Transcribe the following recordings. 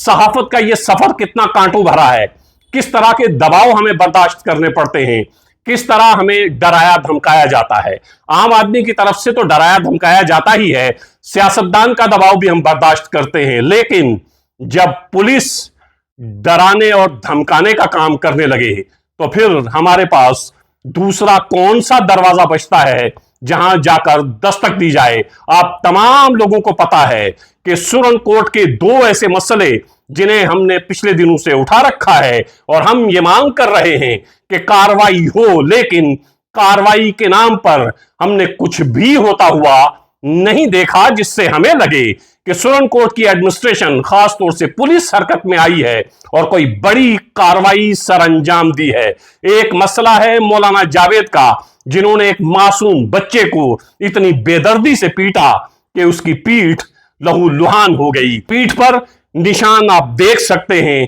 सहाफत का यह सफर कितना कांटों भरा है, किस तरह के दबाव हमें बर्दाश्त करने पड़ते हैं, किस तरह हमें डराया धमकाया जाता है। आम आदमी की तरफ से तो डराया धमकाया जाता ही है, सियासतदान का दबाव भी हम बर्दाश्त करते हैं, लेकिन जब पुलिस डराने और धमकाने का काम करने लगे तो फिर हमारे पास दूसरा कौन सा दरवाजा बचता है जहां जाकर दस्तक दी जाए। आप तमाम लोगों को पता है कि सुरन कोर्ट के दो ऐसे मसले जिन्हें हमने पिछले दिनों से उठा रखा है और हम ये मांग कर रहे हैं कि कार्रवाई हो, लेकिन कार्रवाई के नाम पर हमने कुछ भी होता हुआ नहीं देखा जिससे हमें लगे कि सुरन कोर्ट की एडमिनिस्ट्रेशन, खासतौर से पुलिस हरकत में आई है और कोई बड़ी कार्रवाई सरअंजाम दी है। एक मसला है मौलाना जावेद का, जिन्होंने एक मासूम बच्चे को इतनी बेदर्दी से पीटा कि उसकी पीठ लहूलुहान हो गई। पीठ पर निशान आप देख सकते हैं,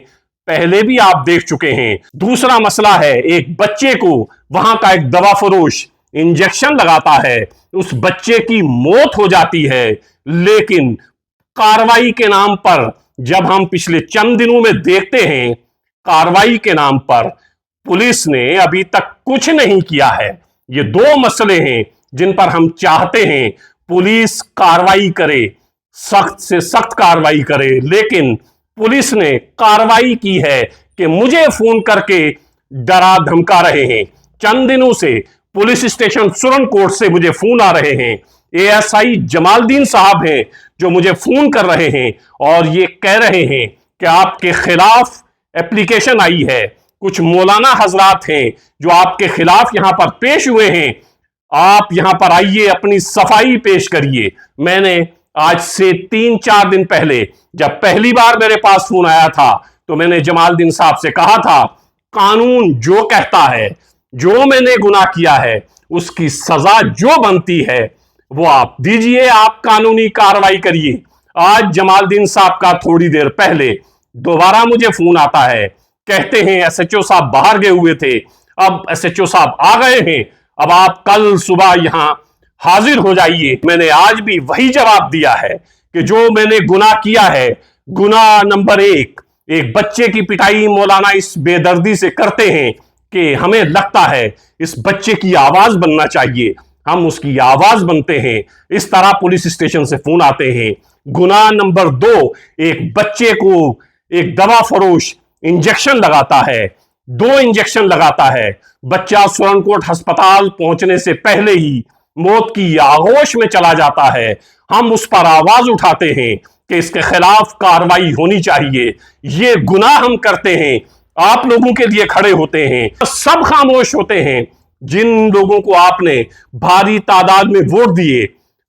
पहले भी आप देख चुके हैं। दूसरा मसला है एक बच्चे को वहां का एक दवा फरोश इंजेक्शन लगाता है, उस बच्चे की मौत हो जाती है, लेकिन कार्रवाई के नाम पर जब हम पिछले चंद दिनों में देखते हैं, कार्रवाई के नाम पर पुलिस ने अभी तक कुछ नहीं किया है। ये दो मसले हैं जिन पर हम चाहते हैं पुलिस कार्रवाई करे, सख्त से सख्त कार्रवाई करे, लेकिन पुलिस ने कार्रवाई की है कि मुझे फोन करके डरा धमका रहे हैं। चंद दिनों से पुलिस स्टेशन सुरन कोर्ट से मुझे फोन आ रहे हैं, एएसआई जमालदीन साहब हैं जो मुझे फोन कर रहे हैं और ये कह रहे हैं कि आपके खिलाफ एप्लीकेशन आई है, कुछ मौलाना हजरात हैं जो आपके खिलाफ यहां पर पेश हुए हैं, आप यहां पर आइए, अपनी सफाई पेश करिए। मैंने आज से 3-4 दिन पहले जब पहली बार मेरे पास फोन आया था तो मैंने जमालदीन साहब से कहा था, कानून जो कहता है, जो मैंने गुनाह किया है उसकी सजा जो बनती है वो आप दीजिए, आप कानूनी कार्रवाई करिए। आज जमालदीन साहब का थोड़ी देर पहले दोबारा मुझे फोन आता है, कहते हैं एसएचओ साहब बाहर गए हुए थे, अब एसएचओ साहब आ गए हैं, अब आप कल सुबह यहां हाजिर हो जाइए। मैंने आज भी वही जवाब दिया है कि जो मैंने गुनाह किया है, गुनाह नंबर एक बच्चे की पिटाई मौलाना इस बेदर्दी से करते हैं कि हमें लगता है इस बच्चे की आवाज बनना चाहिए, हम उसकी आवाज बनते हैं। इस तरह पुलिस स्टेशन से फोन आते हैं। गुनाह नंबर 2, एक बच्चे को एक दवा फरोश इंजेक्शन लगाता है, 2 इंजेक्शन लगाता है, बच्चा सुरनकोट अस्पताल पहुंचने से पहले ही मौत की आगोश में चला जाता है। हम उस पर आवाज उठाते हैं कि इसके खिलाफ कार्रवाई होनी चाहिए। ये गुनाह हम करते हैं, आप लोगों के लिए खड़े होते हैं, सब खामोश होते हैं। जिन लोगों को आपने भारी तादाद में वोट दिए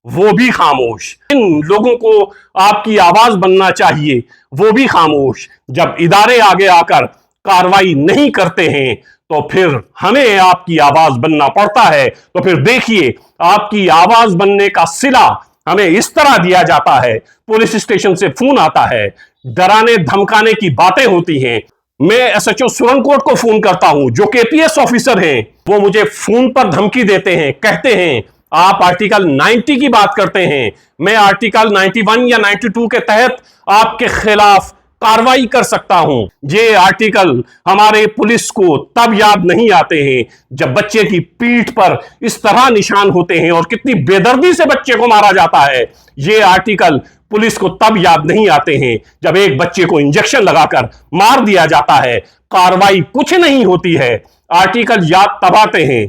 वो भी खामोश, जिन लोगों को आपकी आवाज बनना चाहिए वो भी खामोश। जब इदारे आगे आकर कार्रवाई नहीं करते हैं तो फिर हमें आपकी आवाज बनना पड़ता है। तो फिर देखिए, आपकी आवाज बनने का सिला हमें इस तरह दिया जाता है, पुलिस स्टेशन से फोन आता है, डराने धमकाने की बातें होती हैं। मैं एसएचओ सुरनकोट को फोन करता हूं जो केपीएस ऑफिसर हैं, वो मुझे फोन पर धमकी देते हैं, कहते हैं आप आर्टिकल 90 की बात करते हैं, मैं आर्टिकल 91 या 92 के तहत आपके खिलाफ कार्रवाई कर सकता हूं। ये आर्टिकल हमारे पुलिस को तब याद नहीं आते हैं जब बच्चे की पीठ पर इस तरह निशान होते हैं और कितनी बेदर्दी से बच्चे को मारा जाता है। ये आर्टिकल पुलिस को तब याद नहीं आते हैं जब एक बच्चे को इंजेक्शन लगाकर मार दिया जाता है, कार्रवाई कुछ नहीं होती है। आर्टिकल याद तब आते हैं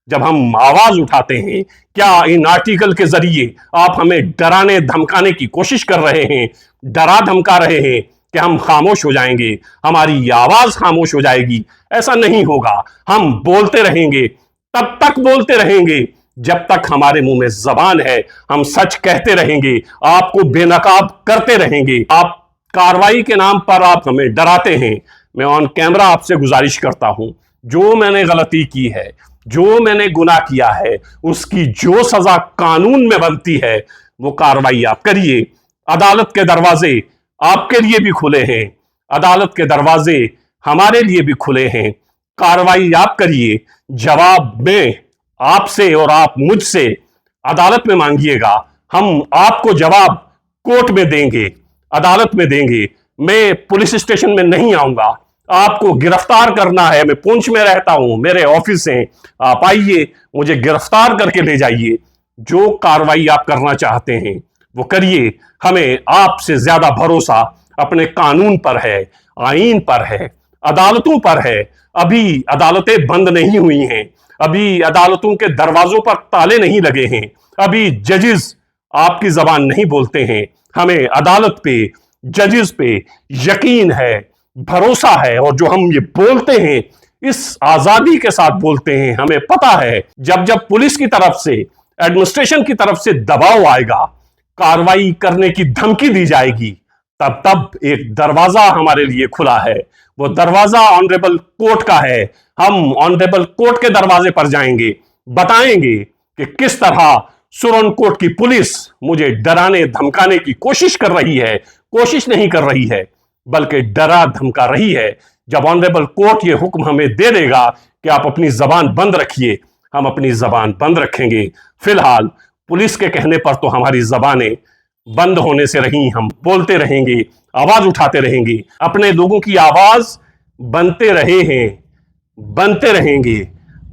जब हम आवाज उठाते हैं। क्या इन आर्टिकल के जरिए आप हमें डराने धमकाने की कोशिश कर रहे हैं, डरा धमका रहे हैं कि हम खामोश हो जाएंगे, हमारी आवाज खामोश हो जाएगी? ऐसा नहीं होगा। हम बोलते रहेंगे, तब तक बोलते रहेंगे जब तक हमारे मुंह में जबान है। हम सच कहते रहेंगे, आपको बेनकाब करते रहेंगे। आप कार्रवाई के नाम पर आप हमें डराते हैं। मैं ऑन कैमरा आपसे गुजारिश करता हूं, जो मैंने गलती की है, जो मैंने गुनाह किया है, उसकी जो सजा कानून में बनती है वो कार्रवाई आप करिए। अदालत के दरवाजे आपके लिए भी खुले हैं, अदालत के दरवाजे हमारे लिए भी खुले हैं। कार्रवाई आप करिए, जवाब में आपसे और आप मुझसे अदालत में मांगिएगा, हम आपको जवाब कोर्ट में देंगे, अदालत में देंगे। मैं पुलिस स्टेशन में नहीं आऊंगा, आपको गिरफ्तार करना है, मैं पुंछ में रहता हूं, मेरे ऑफिस हैं, आप आइए, मुझे गिरफ्तार करके ले जाइए। जो कार्रवाई आप करना चाहते हैं वो करिए, हमें आपसे ज्यादा भरोसा अपने कानून पर है, आईन पर है, अदालतों पर है। अभी अदालतें बंद नहीं हुई हैं, अभी अदालतों के दरवाजों पर ताले नहीं लगे हैं, अभी जजेस आपकी जबान नहीं बोलते हैं। हमें अदालत पे, जजेस पे यकीन है, भरोसा है, और जो हम ये बोलते हैं इस आजादी के साथ बोलते हैं। हमें पता है जब जब पुलिस की तरफ से, एडमिनिस्ट्रेशन की तरफ से दबाव आएगा, कार्रवाई करने की धमकी दी जाएगी, तब तब एक दरवाजा हमारे लिए खुला है। वो दरवाजा ऑनरेबल कोर्ट का है। हम ऑनरेबल कोर्ट के दरवाजे पर जाएंगे, बताएंगे कि किस तरह सुरन कोर्ट की पुलिस मुझे डराने धमकाने की कोशिश कर रही है, कोशिश नहीं कर रही है बल्कि डरा धमका रही है। जब ऑनरेबल कोर्ट ये हुक्म हमें दे देगा कि आप अपनी जबान बंद रखिए, हम अपनी जबान बंद रखेंगे। फिलहाल पुलिस के कहने पर तो हमारी जबानें बंद होने से रही, हम बोलते रहेंगे, आवाज उठाते रहेंगे, अपने लोगों की आवाज बनते रहे हैं, बनते रहेंगे।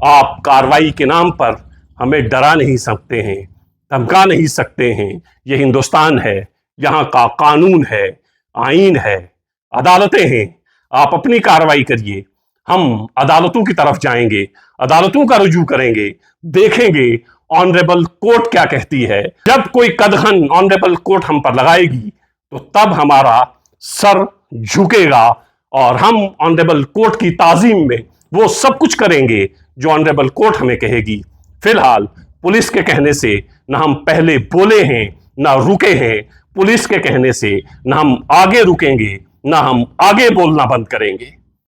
आप कार्रवाई के नाम पर हमें डरा नहीं सकते हैं, धमका नहीं सकते हैं। ये हिंदुस्तान है, यहाँ का कानून है, आईन है, अदालतें हैं। आप अपनी कार्रवाई करिए, हम अदालतों की तरफ जाएंगे, अदालतों का रुजू करेंगे, देखेंगे ऑनरेबल कोर्ट क्या कहती है। जब कोई कदगन ऑनरेबल कोर्ट हम पर लगाएगी तो तब हमारा सर झुकेगा और हम ऑनरेबल कोर्ट की ताजीम में वो सब कुछ करेंगे जो ऑनरेबल कोर्ट हमें कहेगी। फिलहाल पुलिस के कहने से ना हम पहले बोले हैं ना रुके हैं, पुलिस के कहने से ना हम आगे रुकेंगे ना हम आगे बोलना बंद करेंगे।